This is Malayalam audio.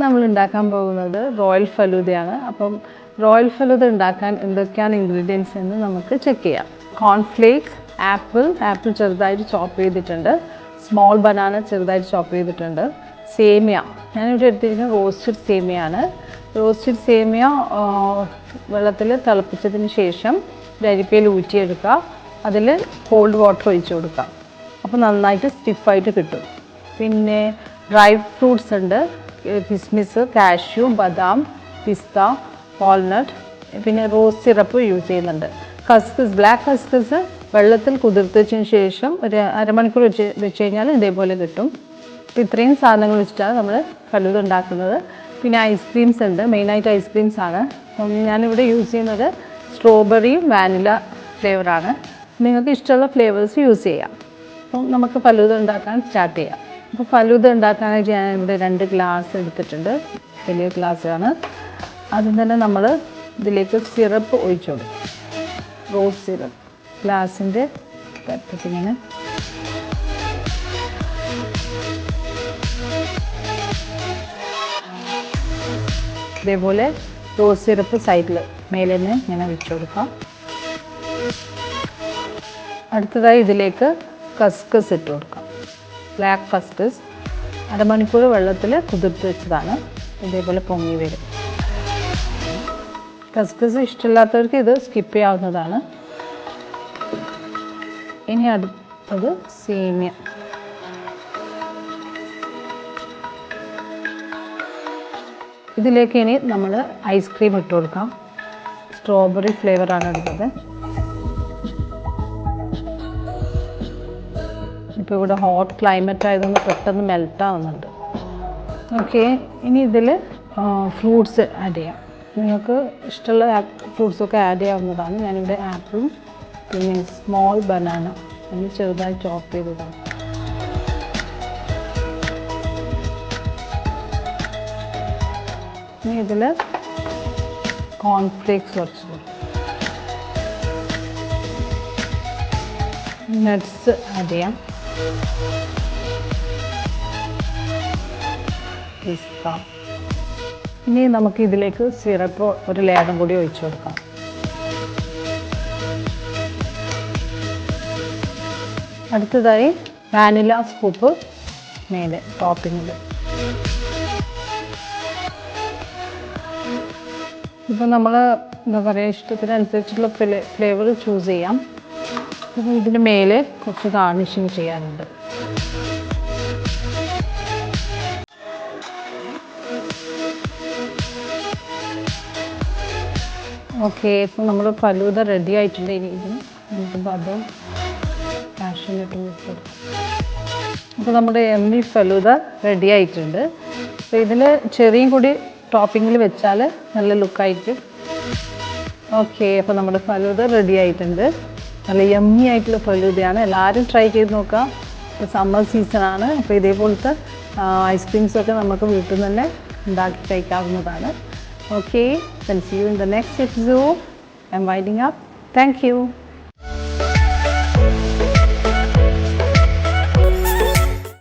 നമ്മൾ ഉണ്ടാക്കാൻ പോകുന്നത് റോയൽ ഫലൂദയാണ്. അപ്പം റോയൽ ഫലൂദ ഉണ്ടാക്കാൻ എന്തൊക്കെയാണ് ഇൻഗ്രീഡിയൻസ് എന്ന് നമുക്ക് ചെക്ക് ചെയ്യാം. കോൺഫ്ലേക്സ്, ആപ്പിൾ ചെറുതായിട്ട് ചോപ്പ് ചെയ്തിട്ടുണ്ട്, സ്മോൾ ബനാന ചെറുതായിട്ട് ചോപ്പ് ചെയ്തിട്ടുണ്ട്, സേമിയ, ഞാനിവിടെ എടുത്തിരിക്കുന്നത് റോസ്റ്റഡ് സേമിയാണ്. റോസ്റ്റഡ് സേമിയ വെള്ളത്തിൽ തിളപ്പിച്ചതിന് ശേഷം അരിപ്പയിൽ ഊറ്റിയെടുക്കുക, അതിൽ കോൾഡ് വാട്ടർ ഒഴിച്ച് കൊടുക്കുക. അപ്പോൾ നന്നായിട്ട് സ്റ്റിഫായിട്ട് കിട്ടും. പിന്നെ ഡ്രൈ ഫ്രൂട്ട്സ് ഉണ്ട്, കിസ്മിസ്, കാഷ്യൂ, ബദാം, പിസ്ത, വാൾനട്ട്, പിന്നെ റോസ് സിറപ്പ് യൂസ് ചെയ്യുന്നുണ്ട്. കസ്കസ്, ബ്ലാക്ക് കസ്കസ് വെള്ളത്തിൽ കുതിർത്തതിന് ശേഷം ഒരു അരമണിക്കൂർ വെച്ച് കഴിഞ്ഞാൽ ഇതേപോലെ കിട്ടും. അപ്പോൾ ഇത്രയും സാധനങ്ങൾ വെച്ചിട്ടാണ് നമ്മൾ ഫലൂദ ഉണ്ടാക്കുന്നത്. പിന്നെ ഐസ്ക്രീംസ് ഉണ്ട്, മെയിനായിട്ട് ഐസ്ക്രീംസ് ആണ്. ഞാനിവിടെ യൂസ് ചെയ്യുന്നത് സ്ട്രോബെറി വാനില ഫ്ലേവറാണ്. നിങ്ങൾക്ക് ഇഷ്ടമുള്ള ഫ്ലേവേഴ്സ് യൂസ് ചെയ്യാം. അപ്പം നമുക്ക് ഫലൂദ ഉണ്ടാക്കാൻ സ്റ്റാർട്ട് ചെയ്യാം. അപ്പോൾ ഫലൂദ ഉണ്ടാക്കാനായിട്ട് ഞാൻ ഇവിടെ 2 ഗ്ലാസ് എടുത്തിട്ടുണ്ട്, വലിയ ഗ്ലാസ്സാണ്. ആദ്യം തന്നെ നമ്മൾ ഇതിലേക്ക് സിറപ്പ് ഒഴിച്ചു കൊടുക്കും. റോസ് സിറപ്പ് ഗ്ലാസിൻ്റെ തട്ടത്തിങ്ങനെ ഇതേപോലെ റോസ് സിറപ്പ് സൈഡിൽ മേലെ നിന്ന് ഇങ്ങനെ വെച്ച് കൊടുക്കാം. അടുത്തതായി ഇതിലേക്ക് കസ്കസ് ഇട്ട് കൊടുക്കാം. ബ്ലാക്ക് കസ്കസ് അരമണിക്കൂർ വെള്ളത്തിൽ കുതിർത്ത് വെച്ചതാണ്, ഇതേപോലെ പൊങ്ങി വരും. കസ്കസ് ഇഷ്ടമില്ലാത്തവർക്ക് ഇത് സ്കിപ്പ് ചെയ്യാവുന്നതാണ്. ഇനി അടുത്തത് സേമിയ. ഇതിലേക്ക് ഇനി നമ്മൾ ഐസ്ക്രീം ഇട്ട് കൊടുക്കാം. സ്ട്രോബെറി ഫ്ലേവറാണ് എടുത്തത്. ഇപ്പോൾ ഇവിടെ ഹോട്ട് ക്ലൈമറ്റ് ആയതുകൊണ്ട് പെട്ടെന്ന് മെൽട്ടാവുന്നുണ്ട്. ഓക്കെ, ഇനി ഇതിൽ ഫ്രൂട്ട്സ് ആഡ് ചെയ്യാം. നിങ്ങൾക്ക് ഇഷ്ടമുള്ള ഫ്രൂട്ട്സൊക്കെ ആഡ് ചെയ്യാവുന്നതാണ്. ഞാനിവിടെ ആപ്പിളും പിന്നെ സ്മോൾ ബനാന അതിന് ചെറുതായി ചോപ്പ് ചെയ്തതാണ്. ഇനി ഇതിൽ കോൺഫ്ലേക്സ് കുറച്ച് നട്ട്സ് ആഡ് ചെയ്യാം. പിസ്ത. ഇനി നമുക്ക് ഇതിലേക്ക് സിറപ്പ് ഒരു ലെയറും കൂടി ഒഴിച്ചു കൊടുക്കാം. അടുത്തതായി വാനില സ്കൂപ്പ് മേലെ ടോപ്പിങ്ങിൽ. ഇപ്പോൾ നമ്മൾ എന്താ പറയുക, ഇഷ്ടത്തിനനുസരിച്ചുള്ള ഫ്ലേവർ ചൂസ് ചെയ്യാം. അപ്പോൾ ഇതിന് മേലെ കുറച്ച് ഗാർണിഷിങ് ചെയ്യാനുണ്ട്. ഓക്കെ, ഇപ്പോൾ നമ്മൾ ഫലൂദ റെഡി ആയിട്ടുണ്ട്. ഇനി നമുക്ക് ബദാം കാഷ്യൂനട്ട് കൊടുക്കാം. അപ്പോൾ നമ്മുടെ എമ്മി ഫലൂദ റെഡി ആയിട്ടുണ്ട്. അപ്പോൾ ഇതിൽ ചെറിയും കൂടി ടോപ്പിങ്ങിൽ വെച്ചാൽ നല്ല ലുക്കായിരിക്കും. ഓക്കെ, അപ്പോൾ നമ്മുടെ ഫലൂദ റെഡി ആയിട്ടുണ്ട്. നല്ല യമ്മി ആയിട്ടുള്ള ഫലൂദയാണ്. എല്ലാവരും ട്രൈ ചെയ്ത് നോക്കുക. ഇപ്പോൾ സമ്മർ സീസണാണ്. അപ്പോൾ ഇതേപോലത്തെ ഐസ്ക്രീംസൊക്കെ നമുക്ക് വീട്ടിൽ നിന്ന് തന്നെ ഉണ്ടാക്കി കഴിക്കാവുന്നതാണ്. Okay, then see you in the next episode. I'm winding up. Thank you.